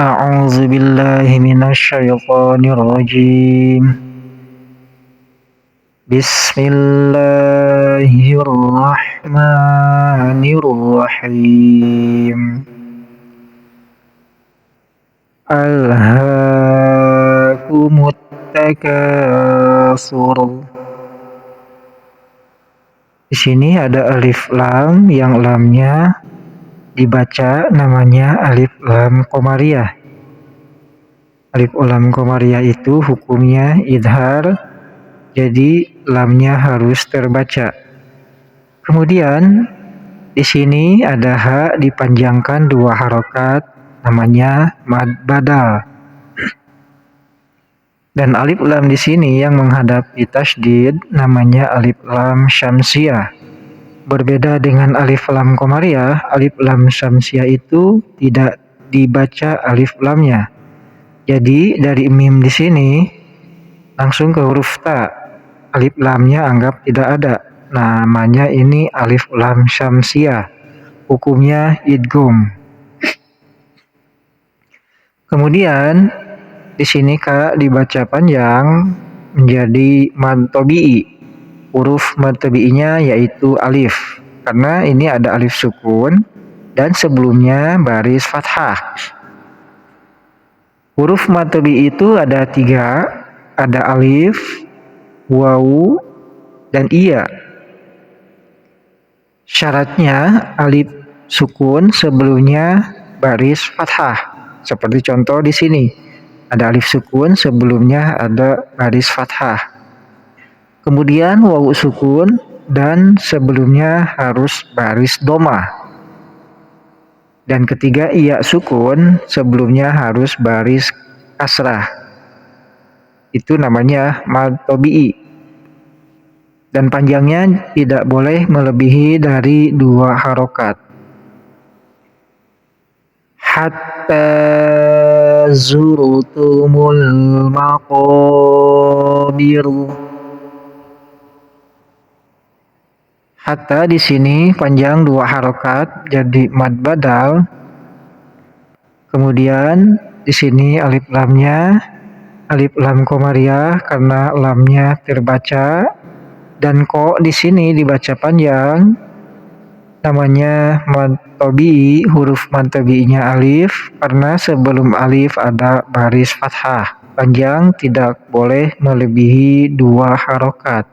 أعوذ بالله من الشيطان الرجيم. بسم الله الرحمن الرحيم. ألهاكم التكاثر. Di sini ada alif lam yang lamnya dibaca namanya alif lam komariah. Alif lam komariah itu hukumnya idhar, jadi lamnya harus terbaca. Kemudian di sini ada ha dipanjangkan 2 harokat, namanya mad badal. Dan alif lam di sini yang menghadapi tasydid namanya alif lam syamsiyah. Berbeda dengan alif lam komariah, alif lam syamsiyah itu tidak dibaca alif lamnya. Jadi dari mim di sini langsung ke huruf ta. Alif lamnya anggap tidak ada. Namanya ini alif lam syamsiyah. Hukumnya idgham. Kemudian di sini ka dibaca panjang menjadi mad tabi'i. Huruf mad tabi'inya yaitu alif. Karena ini ada alif sukun dan sebelumnya baris fathah. Huruf mad tabi'i itu ada 3, ada alif, wawu, dan iya. Syaratnya alif sukun sebelumnya baris fathah. Seperti contoh di sini. Ada alif sukun sebelumnya ada baris fathah. Kemudian wawu sukun dan sebelumnya harus baris doma. Dan ketiga iya sukun sebelumnya harus baris kasrah. Itu namanya mad tabi'i. Dan panjangnya tidak boleh melebihi dari 2 harokat. Hatta zurtumul maqabir. Hatta di sini panjang 2 harokat jadi mad badal. Kemudian di sini alif lamnya alif lam komariah karena lamnya terbaca. Dan ko di sini dibaca panjang, namanya mad tabi'i. Huruf mad tabi'inya alif karena sebelum alif ada baris fathah. Panjang tidak boleh melebihi 2 harokat.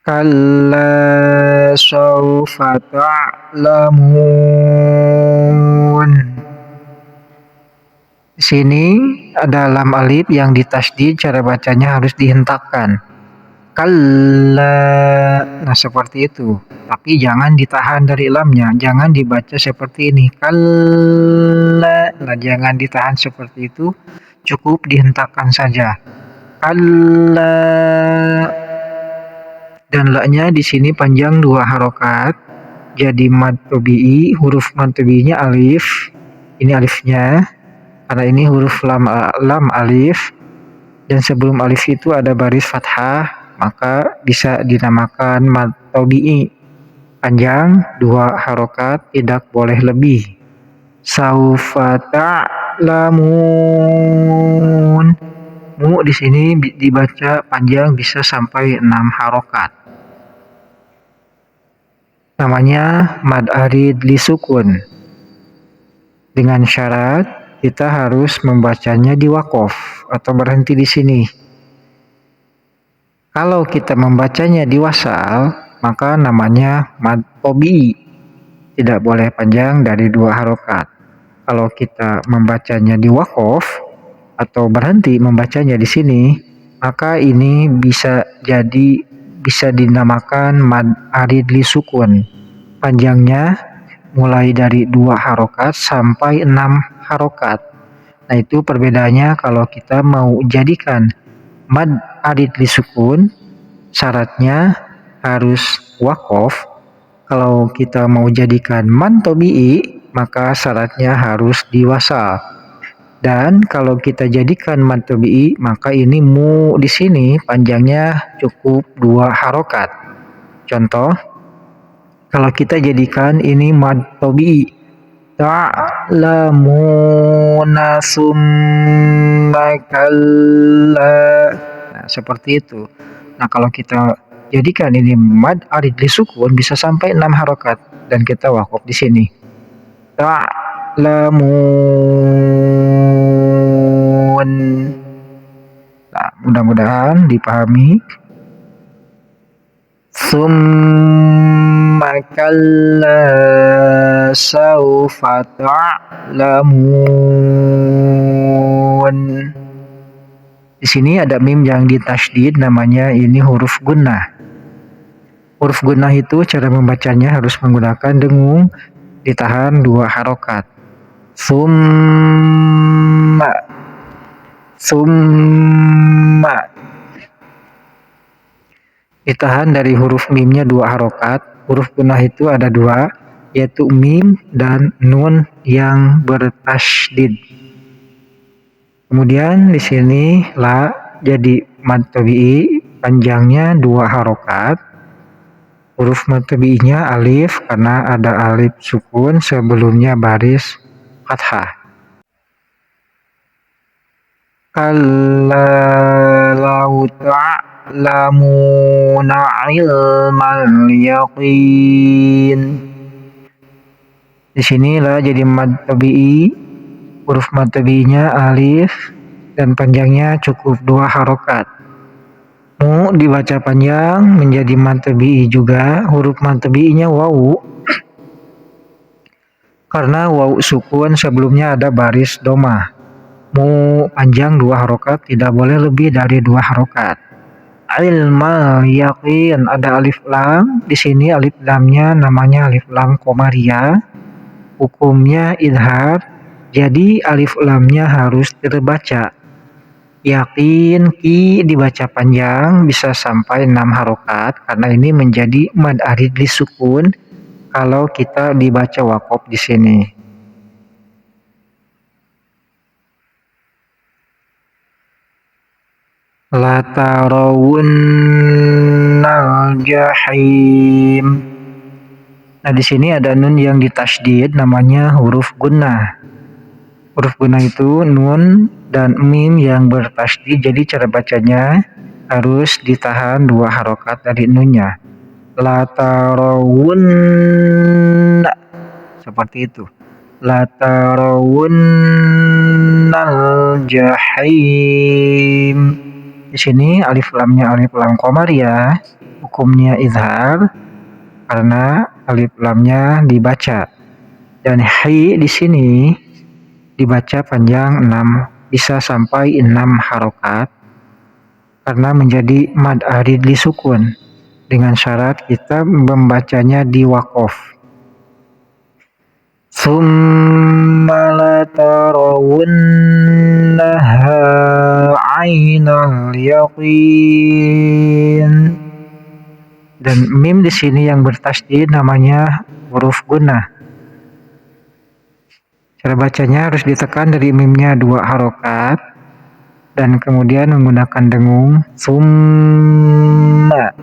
Kalla sawfa ta'lamun. Di sini ada lam alif yang ditasydid, cara bacanya harus dihentakkan. Kalla. Nah, seperti itu. Tapi jangan ditahan dari lamnya, jangan dibaca seperti ini. Kalla. Nah, jangan ditahan seperti itu, cukup dihentakkan saja. Kalla. Dan la-nya di sini panjang 2 harokat. Jadi mad tabi'i, huruf mad tabi'inya alif. Ini alifnya. Karena ini huruf lam alif dan sebelum alif itu ada baris fathah, maka bisa dinamakan mad tabi'i. Panjang 2 harokat, tidak boleh lebih. Saufa ta'lamun. Mu di sini dibaca panjang bisa sampai 6 harokat. Namanya mad arid li sukun. Dengan syarat kita harus membacanya di wakof atau berhenti di sini. Kalau kita membacanya di wasal, maka namanya mad tabi'i. Tidak boleh panjang dari 2 harokat. Kalau kita membacanya di wakof atau berhenti membacanya di sini, maka ini bisa dinamakan mad arid li sukun. Panjangnya mulai dari 2 harokat sampai 6 harokat. Nah, itu perbedaannya. Kalau kita mau jadikan mad arid li sukun, syaratnya harus wakof. Kalau kita mau jadikan mad tabi'i, maka syaratnya harus diwasal. Dan kalau kita jadikan mad tabi'i, maka ini mu di sini panjangnya cukup 2 harokat. Contoh, kalau kita jadikan ini mad tabi'i, ta'lamuna summa kalla. Nah, seperti itu. Nah, kalau kita jadikan ini mad arid li sukun bisa sampai 6 harokat dan kita wakaf di sini. Ta'lamun. Nah, mudah-mudahan dipahami. Summa kalla saufa ta'lamun. Di sini ada mim yang ditasydid, namanya ini huruf gunnah. Huruf gunnah itu cara membacanya harus menggunakan dengung, ditahan 2 harokat. Summa, summa. Ditahan dari huruf mimnya 2 harokat. Huruf gunnah itu ada 2, yaitu mim dan nun yang bertasydid. Kemudian di sini la jadi mad tabi'i, panjangnya 2 harokat. Huruf mad tabi'inya alif karena ada alif sukun sebelumnya baris fathah. Kalla lau ta'lamuna ilmal yaqin. Di sini la jadi mad tabi'i, huruf mad tabi'inya alif dan panjangnya cukup 2 harokat. Mu dibaca panjang menjadi mad tabi'i juga, huruf mad tabi'inya wawu karena wawu sukun sebelumnya ada baris domah. Mu panjang 2 harokat, tidak boleh lebih dari 2 harokat. Ilmal yaqin ada alif lam. Di sini alif lamnya namanya alif lam komariah. Hukumnya idhar. Jadi alif lamnya harus terbaca. Yakin ki dibaca panjang bisa sampai 6 harokat karena ini menjadi mad arid li sukun kalau kita dibaca waqaf di sini. La tarawunnal jahim. Nah, di sini ada nun yang ditasydid, namanya huruf gunnah. Huruf gunnah itu nun dan mim yang bertasydid, jadi cara bacanya harus ditahan 2 harokat dari nunnya. La tarawunna, seperti itu. La tarawunnal jahim. Di sini alif lamnya alif lam komariah, hukumnya izhar karena alif lamnya dibaca. Dan hi di sini dibaca panjang 6, bisa sampai 6 harokat karena menjadi mad arid li sukun. Dengan syarat kita membacanya di waqaf. Summa la tarawunnaha ainal yaqin. Dan mim di sini yang bertasydid namanya huruf gunnah. Cara bacanya harus ditekan dari mimnya 2 harokat dan kemudian menggunakan dengung. Summa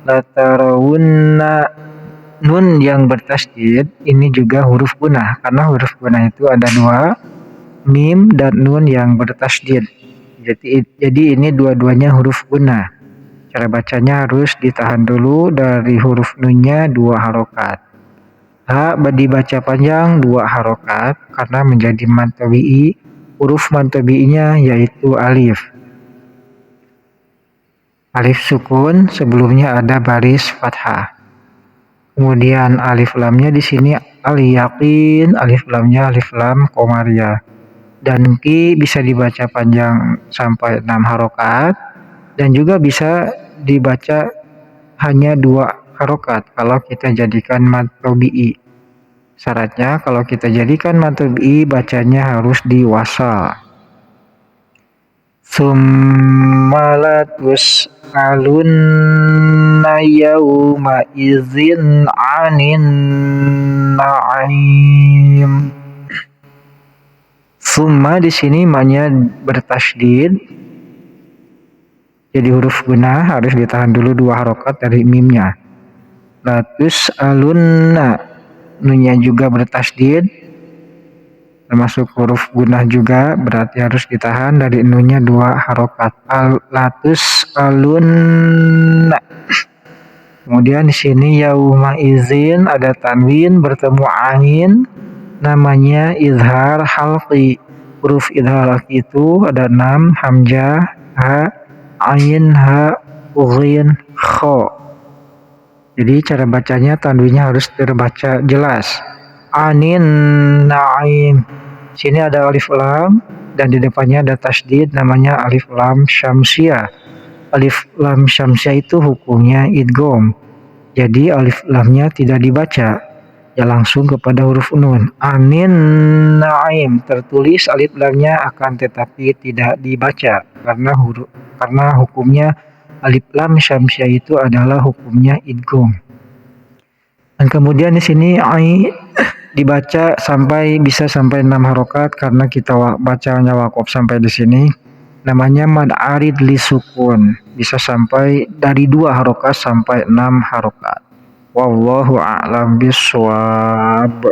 la tarawunna. Nun yang bertasydid ini juga huruf gunnah karena huruf gunnah itu ada 2, mim dan nun yang bertasydid. Jadi ini dua-duanya huruf gunnah. Cara bacanya harus ditahan dulu dari huruf nunnya 2 harokat. Ha dibaca panjang 2 harokat karena menjadi mad tabi'i. Huruf mad tabi'inya yaitu alif. Alif sukun sebelumnya ada baris fathah. Kemudian alif lamnya di sini al-yaqin, alif lamnya alif lam komariah. Dan ki bisa dibaca panjang sampai 6 harokat dan juga bisa dibaca hanya 2 harokat kalau kita jadikan mad tabi'i. Syaratnya kalau kita jadikan mad tabi'i bacanya harus diwasal. Summa latus'alunna yawma idzin 'anin na'im. Summa di sini ma-nya bertasydid. Jadi huruf gunnah harus ditahan dulu 2 harokat dari mimnya. Latus'alunna, nunnya juga bertasydid. termasuk huruf gunnah juga, berarti harus ditahan dari nunya 2 harokat. Latus alun. Kemudian di sini yauma izin ada tanwin bertemu ain, namanya izhar halqi. Huruf izhar halqi itu ada 6, hamzah, ha, ain, ha, ghin, kha. Jadi cara bacanya tanwinnya harus terbaca jelas. Anin naim. Sini ada alif lam dan di depannya ada tasdid, namanya alif lam syamsiah. Alif lam syamsiah itu hukumnya idgham. Jadi alif lamnya tidak dibaca, ya langsung kepada huruf nun. Anin naim tertulis alif lamnya akan tetapi tidak dibaca karena hukumnya alif lam syamsiah itu adalah hukumnya idgham. Dan kemudian di sini ai dibaca bisa sampai 6 harokat karena kita bacanya waqaf sampai di sini. Namanya mad arid li sukun, bisa sampai dari 2 harokat sampai 6 harokat. Wallahu a'lam bishawab.